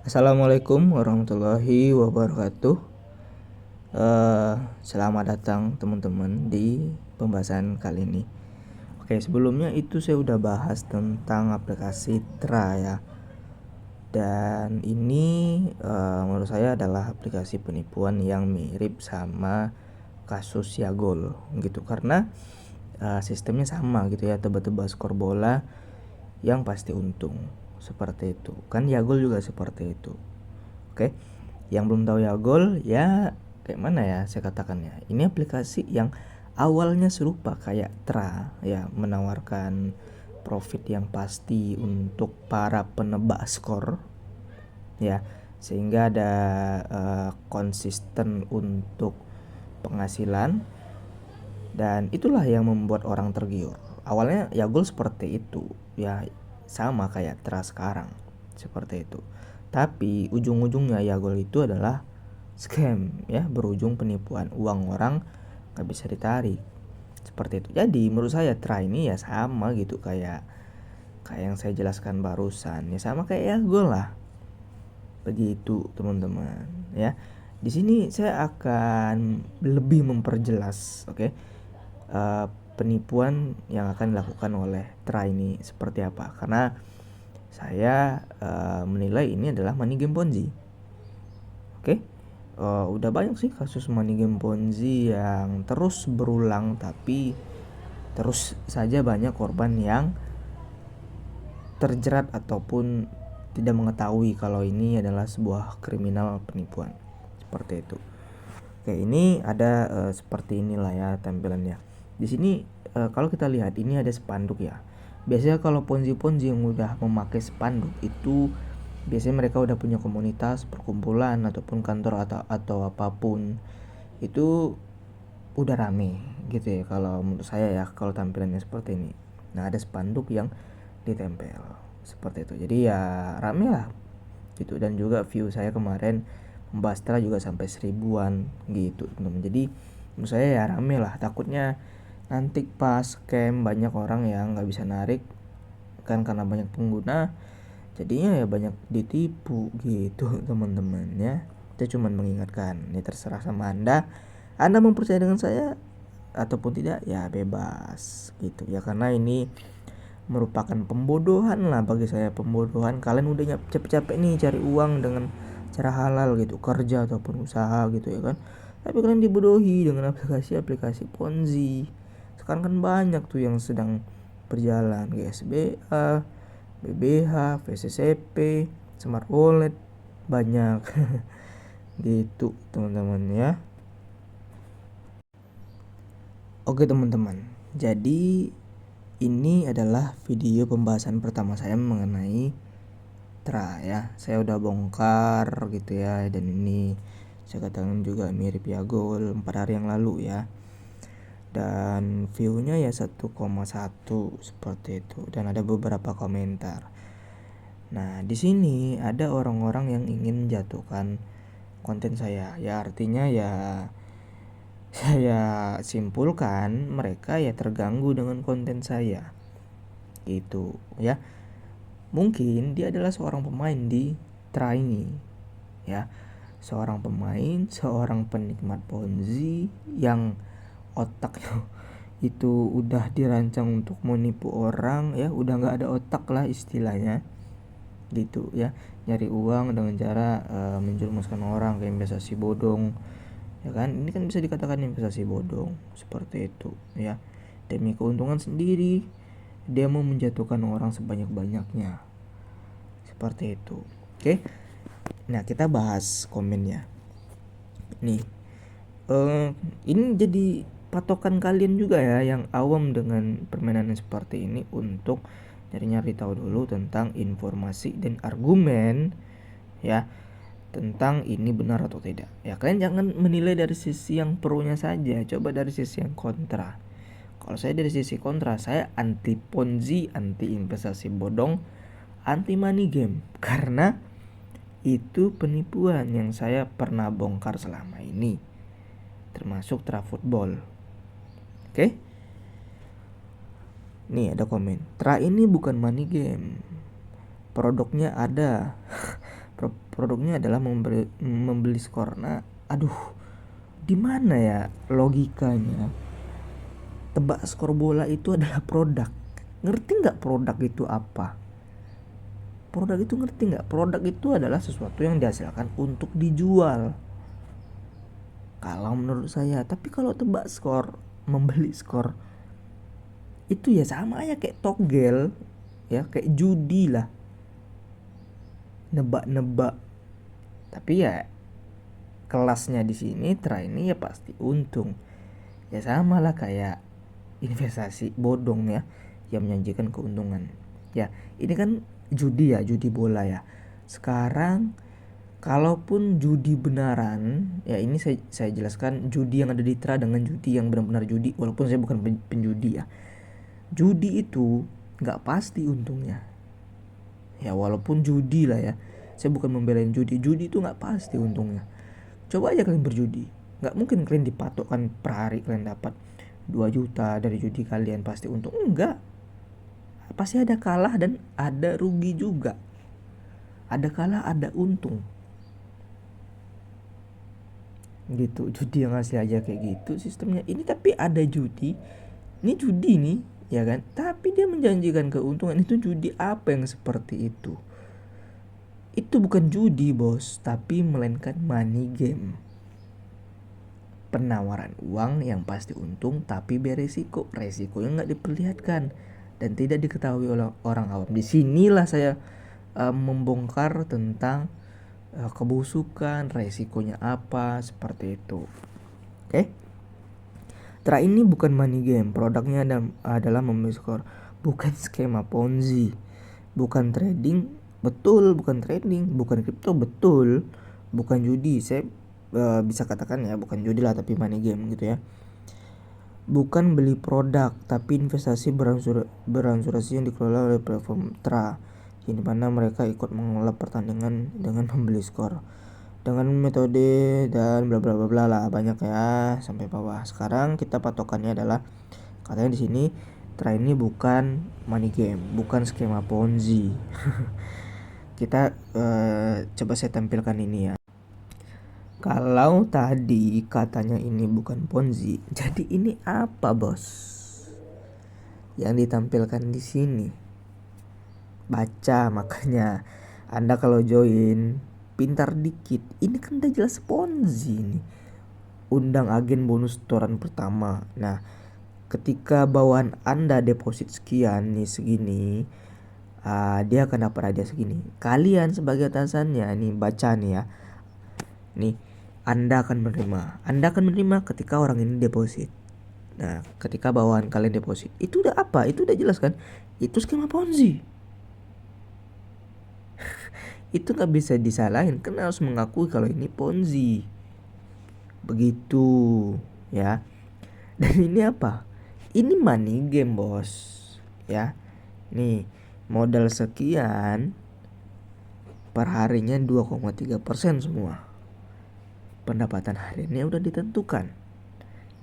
Assalamualaikum warahmatullahi wabarakatuh. Selamat datang teman-teman di pembahasan kali ini. Oke, sebelumnya itu saya udah bahas tentang aplikasi Tra ya. Dan ini menurut saya adalah aplikasi penipuan yang mirip sama kasus Yagol gitu, karena sistemnya sama gitu ya, tebak-tebak skor bola yang pasti untung seperti itu. Kan Yagol juga seperti itu. Oke, yang belum tahu Yagol ya kayak mana ya saya katakannya. Ini aplikasi yang awalnya serupa kayak Tra ya, menawarkan profit yang pasti untuk para penebak skor ya, sehingga ada konsisten untuk penghasilan, dan itulah yang membuat orang tergiur. Awalnya Yagol seperti itu ya, sama kayak Tra sekarang seperti itu. Tapi ujung-ujungnya Yagol itu adalah scam ya, berujung penipuan uang orang gak bisa ditarik seperti itu. Jadi menurut saya Tra ini ya sama gitu, kayak yang saya jelaskan barusan ya, sama kayak Yagol lah begitu teman-teman ya. Di sini saya akan lebih memperjelas, oke, penipuan yang akan dilakukan oleh Tra ini seperti apa, karena saya menilai ini adalah money game Ponzi. Oke, udah banyak sih kasus money game Ponzi yang terus berulang, tapi terus saja banyak korban yang terjerat ataupun tidak mengetahui kalau ini adalah sebuah kriminal penipuan seperti itu. Oke, ini ada seperti inilah ya tampilannya. Di sini kalau kita lihat ini ada spanduk ya. Biasanya kalau ponzi-ponzi yang udah memakai spanduk itu biasanya mereka udah punya komunitas, perkumpulan ataupun kantor atau apapun. Itu udah rame gitu ya kalau menurut saya ya, kalau tampilannya seperti ini. Nah, ada spanduk yang ditempel seperti itu. Jadi ya rame lah gitu, dan juga view saya kemarin membahas Tra juga sampai 1000-an gitu teman-teman. Jadi menurut saya ya rame lah, takutnya nanti pas scam banyak orang yang nggak bisa narik kan karena banyak pengguna, jadinya ya banyak ditipu gitu teman-teman ya. Kita cuma mengingatkan, ini terserah sama anda mau percaya dengan saya ataupun tidak ya bebas gitu ya, karena ini merupakan pembodohan lah bagi saya, pembodohan. Kalian udah capek-capek nih cari uang dengan cara halal gitu, kerja ataupun usaha gitu ya kan, tapi kalian dibodohi dengan aplikasi-aplikasi Ponzi. Sekarang kan banyak tuh yang sedang berjalan, GSBA, BBH, VCCP, Smart Wallet, banyak gitu teman-teman ya. Oke teman-teman, jadi ini adalah video pembahasan pertama saya mengenai Tra ya. Saya udah bongkar gitu ya, dan ini saya katakan juga mirip Yagol 4 hari yang lalu ya. Dan view-nya ya 1,1 seperti itu, dan ada beberapa komentar. Nah, di sini ada orang-orang yang ingin jatuhkan konten saya. Ya artinya ya saya simpulkan mereka ya terganggu dengan konten saya gitu ya. Mungkin dia adalah seorang pemain di Tra ini ya, seorang pemain, seorang penikmat Ponzi yang otaknya itu udah dirancang untuk menipu orang ya, udah nggak ada otak lah istilahnya gitu ya, nyari uang dengan cara menjerumuskan orang kayak investasi bodong ya kan. Ini kan bisa dikatakan investasi bodong seperti itu ya, demi keuntungan sendiri dia mau menjatuhkan orang sebanyak-banyaknya seperti itu. Oke, nah kita bahas komennya nih. Ini jadi patokan kalian juga ya yang awam dengan permainan seperti ini, untuk nyari-nyari tahu dulu tentang informasi dan argumen ya, tentang ini benar atau tidak ya. Kalian jangan menilai dari sisi yang pro-nya saja, coba dari sisi yang kontra. Kalau saya dari sisi kontra, saya anti Ponzi, anti investasi bodong, anti money game, karena itu penipuan yang saya pernah bongkar selama ini, termasuk Tra Football. Oke, nih ada komen, Tra ini bukan money game, produknya ada Produknya adalah membeli skor. Nah, aduh, di mana ya logikanya? Tebak skor bola itu adalah produk. Ngerti nggak produk itu apa? Produk itu ngerti nggak? Produk itu adalah sesuatu yang dihasilkan untuk dijual. Kalau menurut saya, tapi kalau tebak skor, membeli skor, itu ya sama aja kayak togel, ya kayak judi lah, nebak-nebak. Tapi ya kelasnya di sini ini ya pasti untung. Ya sama lah kayak investasi bodong ya, yang menjanjikan keuntungan. Ya ini kan judi ya, judi bola ya. Sekarang kalaupun judi benaran, ya ini saya jelaskan judi yang ada di Tra dengan judi yang benar-benar judi, walaupun saya bukan penjudi ya. Judi itu nggak pasti untungnya. Ya walaupun judi lah ya, saya bukan membelain judi. Judi itu nggak pasti untungnya. Coba aja kalian berjudi, nggak mungkin kalian dipatokkan per hari kalian dapat 2 juta dari judi kalian pasti untung. Enggak, pasti ada kalah dan ada rugi juga. Ada kalah ada untung gitu. Judi yang ngasih aja kayak gitu sistemnya ini. Tapi ada judi, ini judi nih ya kan, tapi dia menjanjikan keuntungan. Itu judi apa yang seperti itu? Itu bukan judi bos, tapi melainkan money game. Penawaran uang yang pasti untung tapi beresiko, resikonya nggak diperlihatkan dan tidak diketahui oleh orang awam. Disinilah saya membongkar tentang kebusukan, resikonya apa, seperti itu. Oke? Tra ini bukan money game, produknya adalah membeli skor, bukan skema Ponzi, bukan trading, betul, bukan trading, bukan kripto, betul, bukan judi. Saya bisa katakan ya bukan judi lah, tapi money game gitu ya. Bukan beli produk, tapi investasi beransurasi yang dikelola oleh platform Tra, di mana mereka ikut mengelola pertandingan dengan membeli skor dengan metode dan bla bla bla bla lah, banyak ya sampai bawah. Sekarang kita patokannya adalah katanya di sini Tra ini bukan money game, bukan skema Ponzi. Kita coba saya tampilkan ini ya. Kalau tadi katanya ini bukan Ponzi, jadi ini apa bos? Yang ditampilkan di sini. Baca makanya. Anda kalau join pintar dikit. Ini kan udah jelas Ponzi nih. Undang agen bonus setoran pertama. Nah, ketika bawaan Anda deposit sekian nih segini, dia akan dapat hadiah segini. Kalian sebagai atasannya nih baca nih ya. Nih, Anda akan menerima ketika orang ini deposit. Nah, ketika bawaan kalian deposit, itu udah apa? Itu udah jelas kan? Itu skema Ponzi. Itu nggak bisa disalahin, kan harus mengakui kalau ini Ponzi. Begitu ya. Dan ini apa? Ini money game bos. Ya, nih modal sekian per harinya 2,3% semua. Pendapatan hariannya udah ditentukan.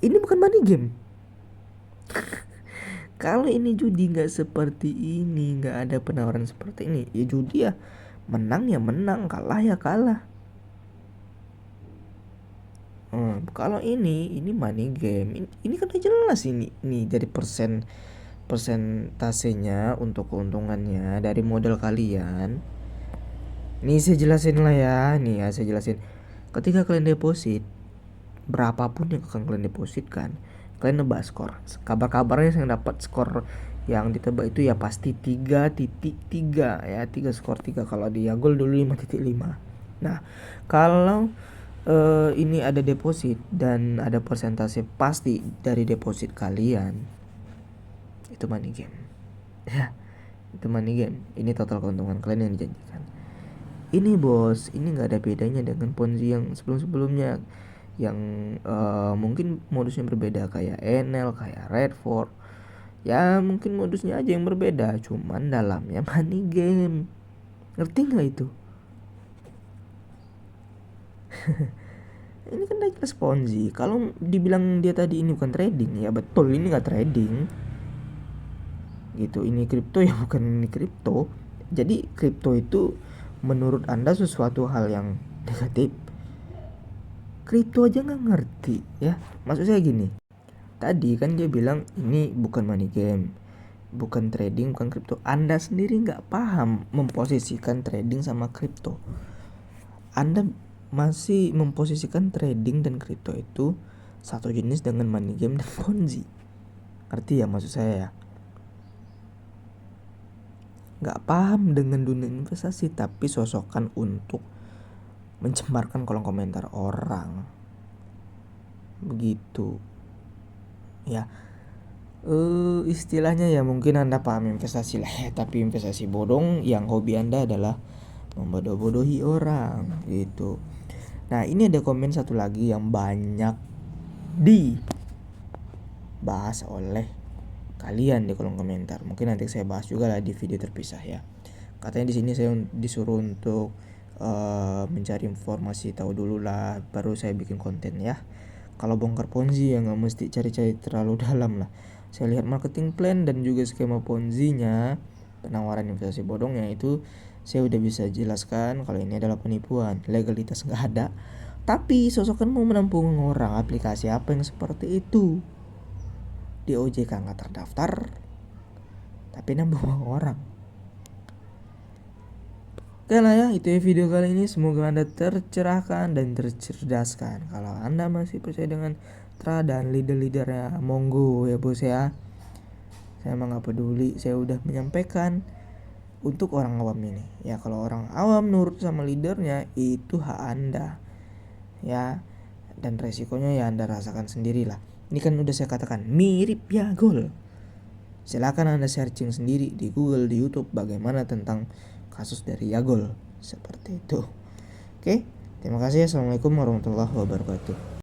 Ini bukan money game. Kalau ini judi nggak seperti ini, nggak ada penawaran seperti ini, ya judi ya menang ya menang, kalah ya kalah. Kalau ini money game, ini kan udah jelas ini dari persentasenya untuk keuntungannya dari modal kalian. Nih saya jelasin lah ya, saya jelasin. Ketika kalian deposit, berapapun yang akan kalian depositkan, kalian nebak skor. Kabar-kabarnya saya dapat skor yang ditebak itu ya pasti 3.3 ya, 3 skor 3. Kalau di Yagol dulu 5.5. Nah, kalau ini ada deposit dan ada persentase pasti dari deposit kalian, itu money game. Ya, itu money game. Ini total keuntungan kalian yang dijanjikan. Ini bos, ini nggak ada bedanya dengan Ponzi yang sebelum-sebelumnya yang mungkin modusnya berbeda kayak Enel, kayak Redford. Ya mungkin modusnya aja yang berbeda, cuman dalamnya money game. Ngerti nggak itu? Ini kan udah jelas Ponzi. Kalau dibilang dia tadi ini bukan trading, ya betul, ini nggak trading. Gitu, ini kripto ya bukan ini kripto. Jadi kripto itu menurut Anda sesuatu hal yang negatif, kripto aja nggak ngerti ya. Maksud saya gini, tadi kan dia bilang ini bukan money game, bukan trading, bukan kripto. Anda sendiri nggak paham memposisikan trading sama kripto. Anda masih memposisikan trading dan kripto itu satu jenis dengan money game dan ponzi. Ngerti ya maksud saya ya? Nggak paham dengan dunia investasi tapi sosokan untuk mencemarkan kolom komentar orang. Begitu. Ya. Istilahnya ya mungkin Anda paham investasi lah ya, tapi investasi bodong yang hobi Anda adalah membodoh-bodohi orang gitu. Nah, ini ada komen satu lagi yang banyak dibahas oleh kalian di kolom komentar. Mungkin nanti saya bahas juga lah di video terpisah ya. Katanya di sini saya disuruh untuk mencari informasi tahu dulu lah, baru saya bikin konten ya. Kalau bongkar ponzi ya nggak mesti cari-cari terlalu dalam lah. Saya lihat marketing plan dan juga skema ponzinya, penawaran investasi bodongnya itu saya udah bisa jelaskan kalau ini adalah penipuan, legalitas nggak ada. Tapi sosokan mau menampung orang, aplikasi apa yang seperti itu? Di OJK nggak terdaftar, tapi nambah uang orang. Oke lah ya, itu ya video kali ini. Semoga Anda tercerahkan dan tercerdaskan. Kalau Anda masih percaya dengan Tra dan leader-leadernya, monggo ya bos ya. Saya emang gak peduli, saya udah menyampaikan untuk orang awam ini. Ya kalau orang awam nurut sama leadernya, itu hak Anda. Ya, dan resikonya ya Anda rasakan sendirilah. Ini kan udah saya katakan, mirip Yagol. Silakan Anda searching sendiri di Google, di YouTube bagaimana tentang kasus dari Yagol seperti itu. Oke, terima kasih. Assalamualaikum warahmatullahi wabarakatuh.